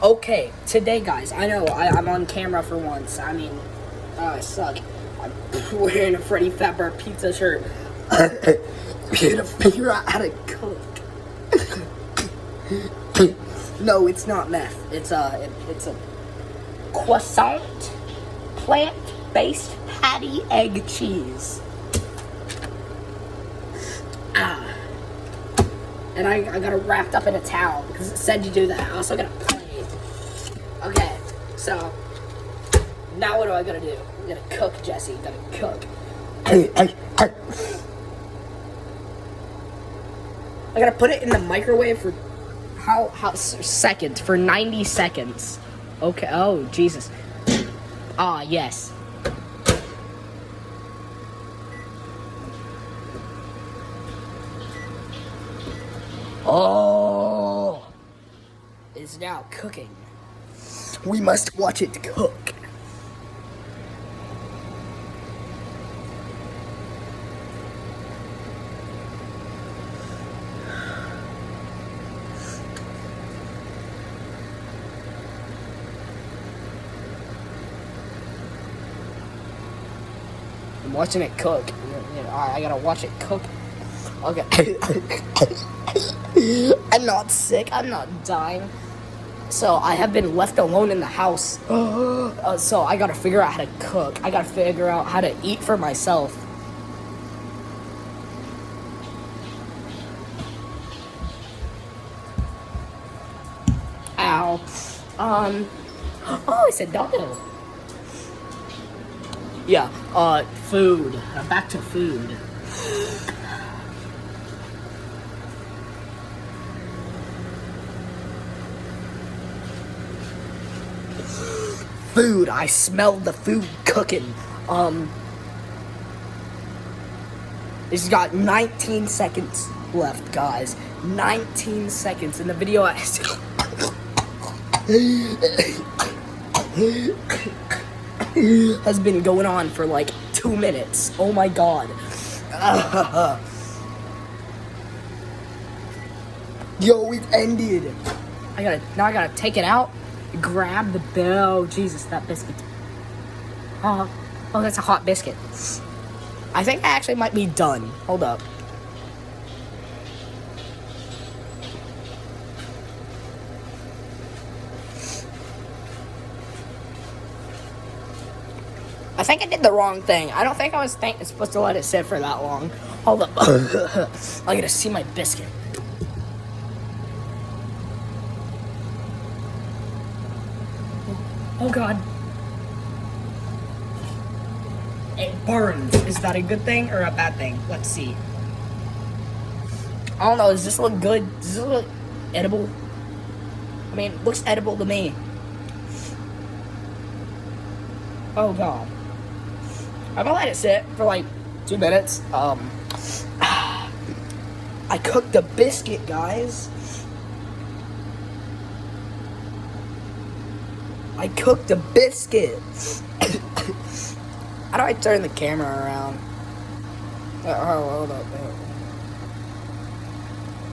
Okay, today, guys, I know I'm on camera for once. I mean, I suck. I'm wearing a Freddy Fazbear Pizza shirt. I'm gonna figure out how to cook. No, it's not meth. It's a croissant, plant-based patty egg cheese. And I got it wrapped up in a towel because it said to do that. I also got to play. Okay, so now what do I gotta do? I'm gonna cook, Jesse. I'm gonna cook. I gotta put it in the microwave for how seconds? For 90 seconds. Okay. Oh Jesus. Ah yes. Oh, it's now cooking. We must watch it cook. I'm watching it cook. I gotta watch it cook. Okay. I'm not sick. I'm not dying. So I have been left alone in the house. So I gotta figure out how to cook. I gotta figure out how to eat for myself. Ow. Oh, it's a doggo. Yeah, food. Back to food. Food. I smelled the food cooking. It's got 19 seconds left, guys. 19 seconds in the video. Has been going on for like 2 minutes. Oh my god. Yo, it ended. I gotta take it out. Grab the bell. Jesus, that biscuit. Oh, that's a hot biscuit. I think I actually might be done. Hold up. I think I did the wrong thing. I don't think I was supposed to let it sit for that long. Hold up. I gotta see my biscuit. Oh god. It burns. Is that a good thing or a bad thing? Let's see. I don't know. Does this look good? Does this look edible? I mean, it looks edible to me. Oh god. I'm gonna let it sit for like 2 minutes. I cooked a biscuit, guys. I cooked a biscuit. How do I turn the camera around? Oh, hold up.